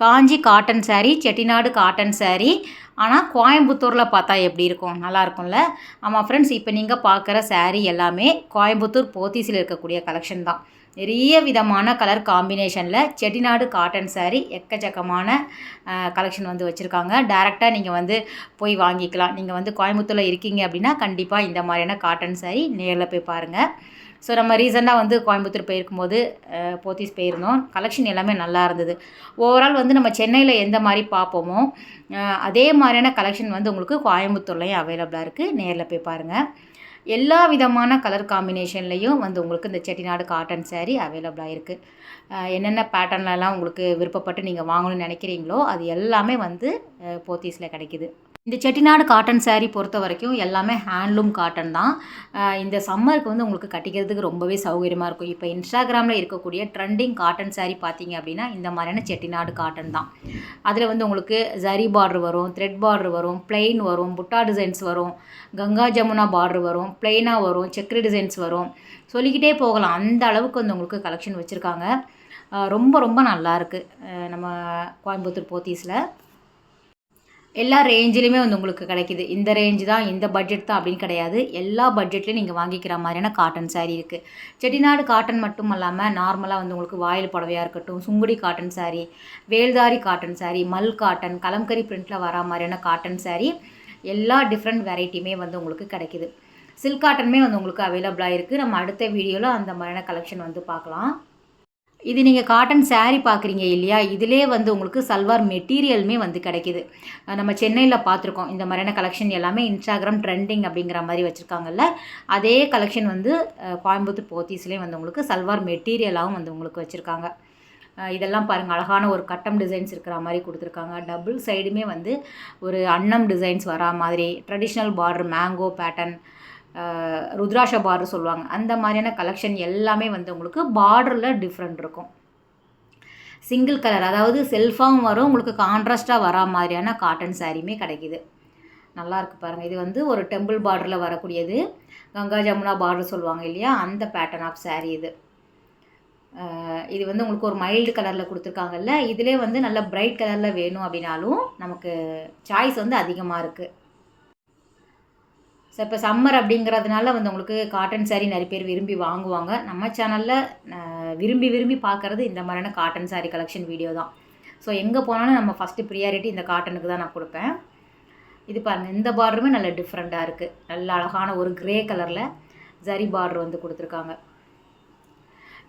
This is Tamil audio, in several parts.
காஞ்சி காட்டன் சாரீ, செட்டிநாடு காட்டன் சாரீ. ஆனால் கோயம்புத்தூரில் பார்த்தா எப்படி இருக்கும், நல்லா இருக்கும்ல. ஆமாம் ஃப்ரெண்ட்ஸ், இப்போ நீங்கள் பார்க்குற சாரீ எல்லாமே கோயம்புத்தூர் போத்தீஸில் இருக்கக்கூடிய கலெக்ஷன் தான். நிறைய விதமான கலர் காம்பினேஷனில் செட்டிநாடு காட்டன் சாரீ எக்கச்சக்கமான கலெக்ஷன் வந்து வச்சுருக்காங்க. டேரெக்டாக நீங்கள் வந்து போய் வாங்கிக்கலாம். நீங்கள் வந்து கோயம்புத்தூரில் இருக்கீங்க அப்படின்னா கண்டிப்பாக இந்த மாதிரியான காட்டன் சாரீ நேரில் போய் பாருங்கள். ஸோ நம்ம ரீசெண்டாக வந்து கோயம்புத்தூர் போயிருக்கும்போது போத்தீஸ் போயிருந்தோம். கலெக்ஷன் எல்லாமே நல்லா இருந்தது. ஓவரால் வந்து நம்ம சென்னையில் எந்த மாதிரி பார்ப்போமோ அதே மாதிரியான கலெக்ஷன் வந்து உங்களுக்கு கோயம்புத்தூர்லேயும் அவைலபிளாக இருக்குது. நேரில் போய் பாருங்கள். எல்லா விதமான கலர் காம்பினேஷன்லேயும் வந்து உங்களுக்கு இந்த செட்டிநாடு காட்டன் சாரீ அவைலபிளாக இருக்குது. என்னென்ன பேட்டர்ன்லலாம் உங்களுக்கு விருப்பப்பட்டு நீங்கள் வாங்கணும்னு நினைக்கிறீங்களோ அது எல்லாமே வந்து போத்தீஸில் கிடைக்கிது. இந்த செட்டிநாடு காட்டன் சாரீ பொறுத்த வரைக்கும் எல்லாமே ஹேண்ட்லூம் காட்டன் தான். இந்த சம்மருக்கு வந்து உங்களுக்கு கட்டிக்கிறதுக்கு ரொம்பவே சௌகரியமாக இருக்கும். இப்போ இன்ஸ்டாகிராமில் இருக்கக்கூடிய ட்ரெண்டிங் காட்டன் சாரீ பார்த்தீங்க அப்படின்னா இந்த மாதிரியான செட்டிநாடு காட்டன் தான். அதில் வந்து உங்களுக்கு ஜரி பார்டர் வரும், த்ரெட் பார்டர் வரும், பிளெயின் வரும், புட்டா டிசைன்ஸ் வரும், கங்கா ஜமுனா பார்டர் வரும், பிளெயினாக வரும், செக்ரி டிசைன்ஸ் வரும், சொல்லிக்கிட்டே போகலாம். அந்த அளவுக்கு வந்து உங்களுக்கு கலெக்ஷன் வச்சுருக்காங்க. ரொம்ப ரொம்ப நல்லாயிருக்கு. நம்ம கோயம்புத்தூர் போத்தீஸில் எல்லா ரேஞ்சிலையுமே வந்து உங்களுக்கு கிடைக்கிது. இந்த ரேஞ்சு தான், இந்த பட்ஜெட் தான் அப்படின்னு கிடையாது. எல்லா பட்ஜெட்லேயும் நீங்கள் வாங்கிக்கிற மாதிரியான காட்டன் சாரீ இருக்குது. செட்டிநாடு காட்டன் மட்டும் இல்லாமல் நார்மலாக வந்து உங்களுக்கு வாயில் புடவையாக இருக்கட்டும், சுங்குடி காட்டன் சாரீ, வேல்தாரி காட்டன் சாரீ, மல் காட்டன், கலம்கரி பிரிண்ட்டில் வர மாதிரியான காட்டன் சாரீ எல்லா டிஃப்ரெண்ட் வெரைட்டியுமே வந்து உங்களுக்கு கிடைக்கிது. சில்க் காட்டனுமே வந்து உங்களுக்கு அவைலபிளாக இருக்குது. நம்ம அடுத்த வீடியோவில் அந்த மாதிரியான கலெக்ஷன் வந்து பார்க்கலாம். இது நீங்கள் காட்டன் சாரீ பார்க்குறீங்க இல்லையா, இதிலே வந்து உங்களுக்கு சல்வார் மெட்டீரியலுமே வந்து கிடைக்கிது. நம்ம சென்னையில் பார்த்துருக்கோம். இந்த மாதிரியான கலெக்ஷன் எல்லாமே இன்ஸ்டாகிராம் ட்ரெண்டிங் அப்படிங்கிற மாதிரி வச்சுருக்காங்கல்ல, அதே கலெக்ஷன் வந்து கோயம்புத்தூர் போத்தீஸ்லேயும் வந்து உங்களுக்கு சல்வார் மெட்டீரியலாகவும் வந்து உங்களுக்கு வச்சுருக்காங்க. இதெல்லாம் பாருங்கள், அழகான ஒரு கட்டம் டிசைன்ஸ் இருக்கிற மாதிரி கொடுத்துருக்காங்க. டபுள் சைடுமே வந்து ஒரு அன்னம் டிசைன்ஸ் வரா மாதிரி, ட்ரெடிஷ்னல் பார்டர், மேங்கோ பேட்டர்ன், ருத்ராஷ பார்டர் சொல்லுவாங்க, அந்த மாதிரியான கலெக்ஷன் எல்லாமே வந்து உங்களுக்கு பார்டரில் டிஃப்ரெண்ட் இருக்கும். சிங்கிள் கலர், அதாவது செல்ஃபாகவும் வரும், உங்களுக்கு கான்ட்ராஸ்ட்டாக வரா மாதிரியான காட்டன் சாரீமே கிடைக்கிது. நல்லாயிருக்கு பாருங்கள். இது வந்து ஒரு டெம்பிள் பார்டரில் வரக்கூடியது, கங்கா ஜமுனா பார்டர் சொல்லுவாங்க இல்லையா, அந்த பேட்டர்ன் ஆஃப் சாரீ இது. இது வந்து உங்களுக்கு ஒரு மைல்டு கலரில் கொடுத்துருக்காங்கல்ல, இதிலே வந்து நல்ல பிரைட் கலரில் வேணும் அப்படின்னாலும் நமக்கு சாய்ஸ் வந்து அதிகமாக இருக்குது. ஸோ இப்போ சம்மர் அப்படிங்கிறதுனால வந்து உங்களுக்கு காட்டன் சாரீ நிறைய பேர் விரும்பி வாங்குவாங்க. நம்ம சேனலில் விரும்பி பார்க்குறது இந்த மாதிரியான காட்டன் சாரீ கலெக்ஷன் வீடியோ தான். ஸோ எங்கே போனாலும் நம்ம ஃபஸ்ட்டு ப்ரியாரிட்டி இந்த காட்டனுக்கு தான் நான் கொடுப்பேன். இது பாருங்கள், இந்த பார்டருமே நல்ல டிஃப்ரெண்ட்டாக இருக்குது. நல்ல அழகான ஒரு க்ரே கலரில் ஜரி பார்டர் வந்து கொடுத்துருக்காங்க.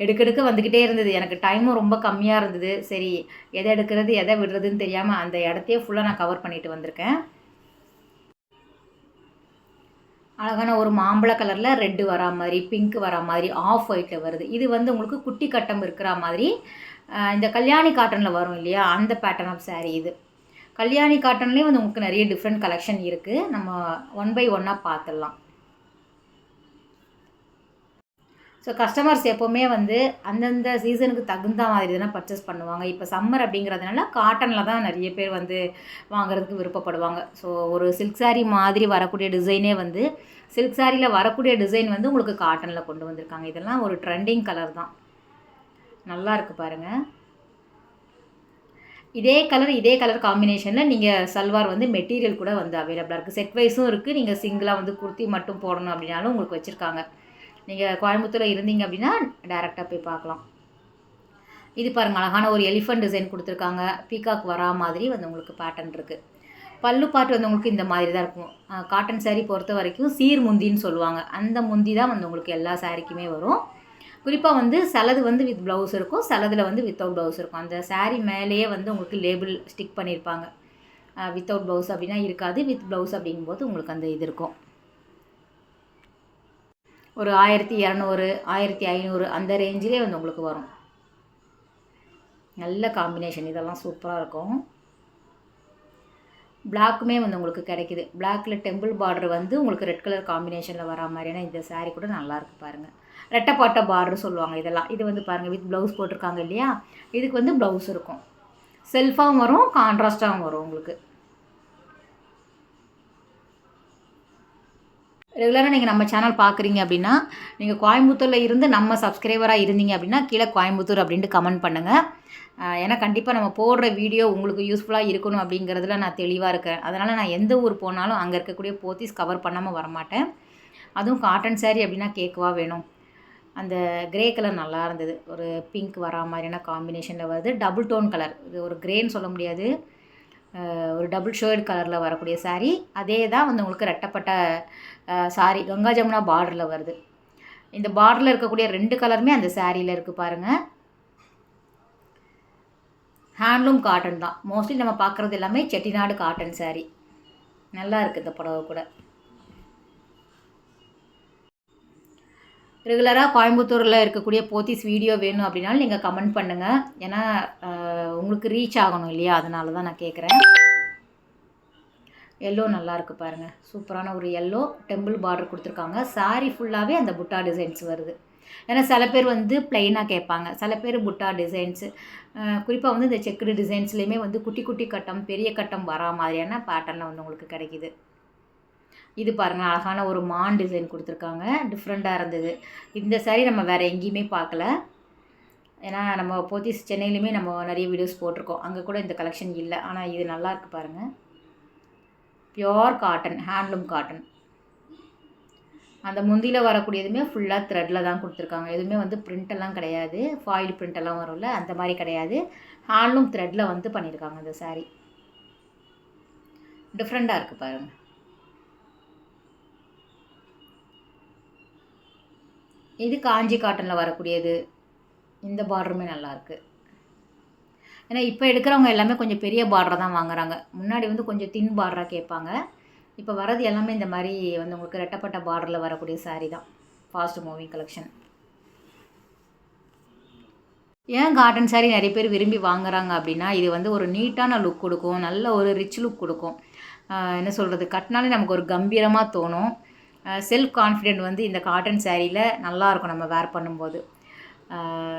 எடுக்க வந்துக்கிட்டே இருந்தது. எனக்கு டைமும் ரொம்ப கம்மியாக இருந்தது. சரி, எதை எடுக்கிறது எதை விடுறதுன்னு தெரியாமல் அந்த இடத்தையே ஃபுல்லாக நான் கவர் பண்ணிட்டு வந்திருக்கேன். அழகான ஒரு மாம்பழ கலரில் ரெட்டு வரா மாதிரி, பிங்க் வரா மாதிரி, ஆஃப் ஒயிட்டில் வருது. இது வந்து உங்களுக்கு குட்டி கட்டம் இருக்கிற மாதிரி இந்த கல்யாணி காட்டனில் வரும் இல்லையா, அந்த பேட்டர்ன் ஆஃப் சாரீ இது. கல்யாணி காட்டன்லேயும் வந்து உங்களுக்கு நிறைய டிஃப்ரெண்ட் கலெக்ஷன் இருக்குது. நம்ம ஒன் பை ஒன்னாக பார்த்துடலாம். ஸோ கஸ்டமர்ஸ் எப்போவுமே வந்து அந்தந்த சீசனுக்கு தகுந்த மாதிரி தானே பர்ச்சேஸ் பண்ணுவாங்க. இப்போ சம்மர் அப்படிங்கிறதுனால காட்டனில் தான் நிறைய பேர் வந்து வாங்குறதுக்கு விருப்பப்படுவாங்க. ஸோ ஒரு சில்க் சாரீ மாதிரி வரக்கூடிய டிசைனே வந்து சில்க் சாரியில் வரக்கூடிய டிசைன் வந்து உங்களுக்கு காட்டனில் கொண்டு வந்திருக்காங்க. இதெல்லாம் ஒரு ட்ரெண்டிங் கலர் தான். நல்லா இருக்குது பாருங்கள். இதே கலர் காம்பினேஷனில் நீங்கள் சல்வார் வந்து மெட்டீரியல் கூட வந்து அவைலபிளாக இருக்குது. செட் வைஸும் இருக்குது. நீங்கள் சிங்கிளாக வந்து குர்த்தி மட்டும் போடணும் அப்படின்னாலும் உங்களுக்கு வச்சுருக்காங்க. நீங்கள் கோயம்புத்தூரில் இருந்தீங்க அப்படின்னா டேரெக்டாக போய் பார்க்கலாம். இது பாருங்கள், அழகான ஒரு எலிஃபண்ட் டிசைன் கொடுத்துருக்காங்க. பீகாக் வரா மாதிரி வந்து உங்களுக்கு பேட்டர்ன் இருக்குது. பல்லு பாட்டு வந்து உங்களுக்கு இந்த மாதிரி தான் இருக்கும். காட்டன் சாரீ பொறுத்த வரைக்கும் சீர் முந்தின்னு சொல்லுவாங்க. அந்த முந்தி தான் வந்து உங்களுக்கு எல்லா சாரீக்குமே வரும். குறிப்பாக வந்து சிலது வந்து வித் ப்ளவுஸ் இருக்கும், சிலதில் வந்து வித்தவுட் ப்ளவுஸ் இருக்கும். அந்த சாரீ மேலேயே வந்து உங்களுக்கு லேபிள் ஸ்டிக் பண்ணியிருப்பாங்க. வித்தவுட் ப்ளவுஸ் அப்படின்னா இருக்காது, வித் ப்ளவுஸ் அப்படிங்கும்போது உங்களுக்கு அந்த இது இருக்கும். ஒரு 1200 1500 அந்த ரேஞ்சிலே வந்து உங்களுக்கு வரும். நல்ல காம்பினேஷன், இதெல்லாம் சூப்பராக இருக்கும். பிளாக்குமே வந்து உங்களுக்கு கிடைக்கிது. பிளாக்கில் டெம்பிள் பார்டர் வந்து உங்களுக்கு ரெட் கலர் காம்பினேஷனில் வரா மாதிரியான இந்த சாரீ கூட நல்லாயிருக்கு பாருங்கள். ரெட்டைப்பாட்ட பார்டர் சொல்லுவாங்க இதெல்லாம். இது வந்து பாருங்கள், வித் ப்ளவுஸ் போட்டிருக்காங்க இல்லையா, இதுக்கு வந்து ப்ளவுஸ் இருக்கும். செல்ஃபாகவும் வரும், கான்ட்ராஸ்ட்டாகவும் வரும் உங்களுக்கு. ரெகுலராக நீங்கள் நம்ம சேனல் பார்க்குறீங்க அப்படின்னா, நீங்கள் கோயம்புத்தூரில் இருந்து நம்ம சப்ஸ்கிரைபராக இருந்தீங்க அப்படின்னா, கீழே கோயம்புத்தூர் அப்படின்ட்டு கமெண்ட் பண்ணுங்கள். ஏன்னா கண்டிப்பாக நம்ம போடுற வீடியோ உங்களுக்கு யூஸ்ஃபுல்லாக இருக்கணும் அப்படிங்கிறதுல நான் தெளிவாக இருக்கேன். அதனால் நான் எந்த ஊர் போனாலும் அங்கே இருக்கக்கூடிய போத்தீஸ் கவர் பண்ணாமல் வரமாட்டேன். அதுவும் காட்டன் சாரீ அப்படின்னா கேட்கவா வேணும். அந்த கிரே கலர் நல்லா இருந்தது. ஒரு பிங்க் வரா மாதிரியான காம்பினேஷனில் வருது. Double tone colour. இது ஒரு கிரேன்னு சொல்ல முடியாது. ஒரு டபுள் ஷேட் கலரில் வரக்கூடிய சாரீ. அதே தான் வந்து உங்களுக்கு ரெட்டப்பட்ட சாரீ கங்கா ஜமுனா பார்டரில் வருது. இந்த பார்டரில் இருக்கக்கூடிய 2 கலருமே அந்த சாரியில் இருக்குது பாருங்கள். ஹேண்ட்லூம் காட்டன் தான். மோஸ்ட்லி நம்ம பார்க்குறது எல்லாமே செட்டிநாடு காட்டன் சாரீ. நல்லா இருக்குது இந்த புடவை கூட. ரெகுலராக கோயம்புத்தூரில் இருக்கக்கூடிய போத்தீஸ் வீடியோ வேணும் அப்படின்னாலும் நீங்கள் கமெண்ட் பண்ணுங்கள். ஏன்னா உங்களுக்கு ரீச் ஆகணும் இல்லையா, அதனால தான் நான் கேட்குறேன். எல்லோ நல்லா இருக்குது பாருங்கள். சூப்பரான ஒரு எல்லோ டெம்பிள் பார்டர் கொடுத்துருக்காங்க. சாரீ ஃபுல்லாகவே அந்த புட்டா டிசைன்ஸ் வருது. ஏன்னா சில பேர் வந்து ப்ளைனாக கேட்பாங்க, சில பேர் புட்டா டிசைன்ஸு, குறிப்பாக வந்து இந்த செக்குடு டிசைன்ஸ்லேயுமே வந்து குட்டி குட்டி கட்டம் பெரிய கட்டம் வரா மாதிரியான பேட்டர்னில் வந்து உங்களுக்கு கிடைக்கிது. இது பாருங்கள், அழகான ஒரு மான் டிசைன் கொடுத்துருக்காங்க. டிஃப்ரெண்ட்டாக இருந்தது. இந்த சாரீ நம்ம வேறு எங்கேயுமே பார்க்கல. ஏன்னா நம்ம போத்தீஸ் சென்னையிலுமே நம்ம நிறைய வீடியோஸ் போட்டிருக்கோம். அங்கே கூட இந்த கலெக்ஷன் இல்லை. ஆனால் இது நல்லாயிருக்கு பாருங்கள். Pure cotton, handloom cotton. அந்த முந்தியில் வரக்கூடியதுமே ஃபுல்லாக த்ரெட்டில் தான் கொடுத்துருக்காங்க. எதுவுமே வந்து பிரிண்டெல்லாம் கிடையாது. ஃபாயில் பிரிண்டெல்லாம் வரும்ல, அந்த மாதிரி கிடையாது. ஹேண்ட்லூம் த்ரெட்டில் வந்து பண்ணியிருக்காங்க இந்த சாரீ. டிஃப்ரெண்ட்டாக இருக்குது பாருங்கள். இது காஞ்சி காட்டனில் வரக்கூடியது. இந்த பார்டருமே நல்லாயிருக்கு. ஏன்னா இப்போ எடுக்கிறவங்க எல்லாமே கொஞ்சம் பெரிய பார்டரை தான் வாங்குறாங்க. முன்னாடி வந்து கொஞ்சம் தின் பார்டராக கேட்பாங்க. இப்போ வரது எல்லாமே இந்த மாதிரி வந்து உங்களுக்கு ரெட்டப்பட்ட பார்டரில் வரக்கூடிய சாரீ தான். Fast moving collection. ஏன் காட்டன் சாரீ நிறைய பேர் விரும்பி வாங்குறாங்க அப்படின்னா, இது வந்து ஒரு நீட்டான லுக் கொடுக்கும். நல்ல ஒரு ரிச் லுக் கொடுக்கும். என்ன சொல்கிறது, கட்டினாலே நமக்கு ஒரு கம்பீரமாக தோணும். செல்ஃப் கான்ஃபிடென்ட் வந்து இந்த காட்டன் சாரியில் நல்லாயிருக்கும் நம்ம வேர் பண்ணும்போது.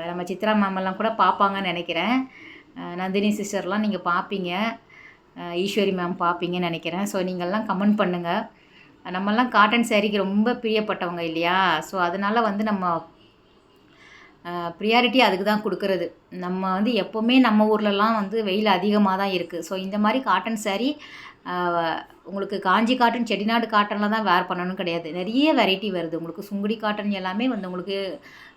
நம்ம சித்ரா மேமெல்லாம் கூட பார்ப்பாங்கன்னு நினைக்கிறேன். நந்தினி சிஸ்டர்லாம் நீங்கள் பார்ப்பீங்க, ஈஸ்வரி மேம் பார்ப்பீங்கன்னு நினைக்கிறேன். ஸோ நீங்கள்லாம் கமெண்ட் பண்ணுங்கள். நம்மெல்லாம் காட்டன் சாரீக்கு ரொம்ப பிரியப்பட்டவங்க இல்லையா? ஸோ அதனால் வந்து நம்ம ப்ரியாரிட்டி அதுக்கு தான் கொடுக்குறது. நம்ம வந்து எப்போவுமே நம்ம ஊர்லலாம் வந்து வெயில் அதிகமாக தான் இருக்குது. ஸோ இந்த மாதிரி காட்டன் சாரீ உங்களுக்கு காஞ்சி காட்டன் செட்டிநாடு காட்டனில் தான் வேர் பண்ணணும்னு கிடையாது. நிறைய வெரைட்டி வருது. உங்களுக்கு சுங்குடி காட்டன் எல்லாமே வந்து உங்களுக்கு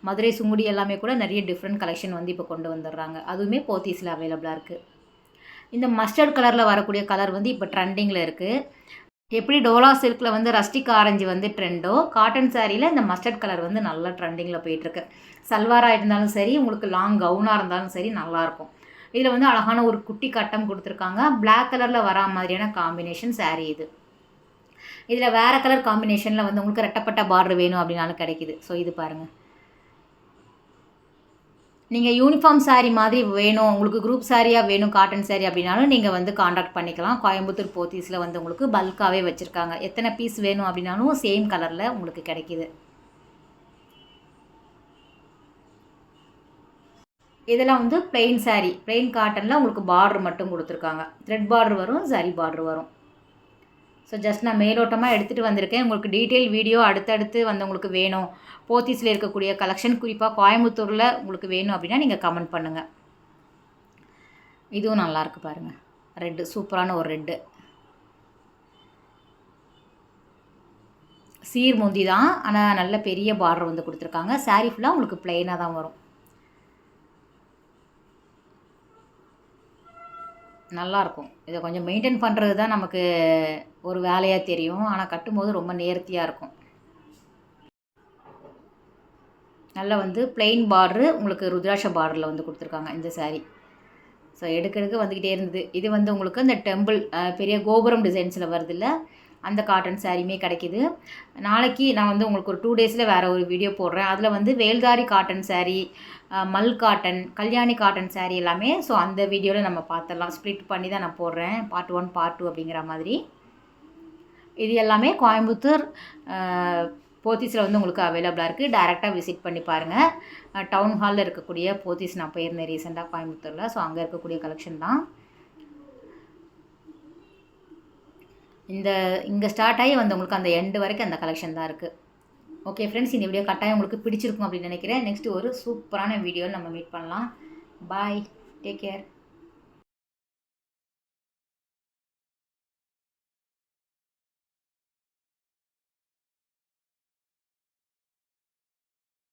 மதுரை சுங்குடி எல்லாமே கூட நிறைய டிஃப்ரெண்ட் கலெக்ஷன் வந்து இப்போ கொண்டு வந்துடுறாங்க. அதுவுமே போத்தீஸில் அவைலபிளாக இருக்குது. இந்த மஸ்டர்ட் கலரில் வரக்கூடிய கலர் வந்து இப்போ ட்ரெண்டிங்கில் இருக்குது. எப்படி டோலா சில்கில் வந்து ரஸ்டிக் ஆரஞ்சு வந்து ட்ரெண்டோ, காட்டன் சாரியில் இந்த மஸ்டர்ட் கலர் வந்து நல்லா ட்ரெண்டிங்கில் போயிட்டுருக்கு. சல்வாராக இருந்தாலும் சரி, உங்களுக்கு லாங் கவுனாக இருந்தாலும் சரி நல்லாயிருக்கும். இதில் வந்து அழகான ஒரு குட்டி கட்டம் கொடுத்துருக்காங்க. பிளாக் கலரில் வரா மாதிரியான காம்பினேஷன் சாரீ இது. இதில் வேறு கலர் காம்பினேஷனில் வந்து உங்களுக்கு ரெட்டப்பட்ட பார்டர் வேணும் அப்படின்னாலும் கிடைக்கிது. ஸோ இது பாருங்கள். நீங்கள் யூனிஃபார்ம் சாரீ மாதிரி வேணும், உங்களுக்கு குரூப் சாரியாக வேணும் காட்டன் சாரீ அப்படின்னாலும் நீங்கள் வந்து காண்டாக்ட் பண்ணிக்கலாம். கோயம்புத்தூர் போத்தீஸில் வந்து உங்களுக்கு பல்காகவே வச்சுருக்காங்க. எத்தனை பீஸ் வேணும் அப்படின்னாலும் சேம் கலரில் உங்களுக்கு கிடைக்கிது. இதெல்லாம் வந்து பிளெயின் சாரீ, பிளெயின் காட்டனில் உங்களுக்கு பார்டர் மட்டும் கொடுத்துருக்காங்க. த்ரெட் பார்டர் வரும், சரி பார்டர் வரும். ஸோ ஜஸ்ட் நான் மேலோட்டமாக எடுத்துகிட்டு வந்திருக்கேன். உங்களுக்கு டீட்டெயில் வீடியோ அடுத்தடுத்து வந்து உங்களுக்கு வேணும், போத்தீஸில் இருக்கக்கூடிய கலெக்ஷன் குறிப்பாக கோயம்புத்தூரில் உங்களுக்கு வேணும் அப்படின்னா நீங்கள் கமெண்ட் பண்ணுங்கள். இதுவும் நல்லாயிருக்கு பாருங்கள். ரெட்டு சூப்பரான ஒரு ரெட்டு. சீர் முந்தி தான், ஆனால் நல்ல பெரிய பார்டர் வந்து கொடுத்துருக்காங்க. சாரீ ஃபுல்லாக உங்களுக்கு பிளெயினாக தான் வரும். நல்லாயிருக்கும். இதை கொஞ்சம் மெயின்டைன் பண்ணுறது தான் நமக்கு ஒரு வேலையாக தெரியும். ஆனால் கட்டும்போது ரொம்ப நேர்த்தியாக இருக்கும். நல்லா வந்து பிளெயின் பார்டரு உங்களுக்கு ருத்ராட்ச பார்டரில் வந்து கொடுத்துருக்காங்க இந்த சாரீ. ஸோ எடுக்க வந்துக்கிட்டே இருந்தது. இது வந்து உங்களுக்கு இந்த டெம்பிள் பெரிய கோபுரம் டிசைன்ஸில் வருது இல்லை, அந்த காட்டன் சாரியுமே கிடைக்கிது. நாளைக்கு நான் வந்து உங்களுக்கு ஒரு 2 டேஸில் வேறு ஒரு வீடியோ போடுறேன். அதில் வந்து வேல்தாரி காட்டன் சாரீ, மல் காட்டன், கல்யாணி காட்டன் சாரீ எல்லாமே. ஸோ அந்த வீடியோவில் நம்ம பார்த்துடலாம். ஸ்ப்ளிட் பண்ணி தான் நான் போடுறேன், பார்ட் 1 பார்ட் 2 அப்படிங்கிற மாதிரி. இது எல்லாமே கோயம்புத்தூர் போத்தீஸில் வந்து உங்களுக்கு அவைலபிளாக இருக்குது. டைரெக்டாக விசிட் பண்ணி பாருங்கள். டவுன் ஹாலில் இருக்கக்கூடிய போத்தீஸ் நான் போயிருந்தேன் ரீசெண்டாக கோயம்புத்தூரில். ஸோ அங்கே இருக்கக்கூடிய கலெக்ஷன் தான். இங்கே ஸ்டார்ட் ஆகி வந்தவங்களுக்கு அந்த எண்டு வரைக்கும் அந்த கலெக்ஷன் தான் இருக்குது. ஓகே ஃப்ரெண்ட்ஸ், இந்த வீடியோ கட்டாயம் உங்களுக்கு பிடிச்சிருக்கும் அப்படின்னு நினைக்கிறேன். நெக்ஸ்ட்டு ஒரு சூப்பரான வீடியோவில் நம்ம மீட் பண்ணலாம். பாய், டேக் கேர்.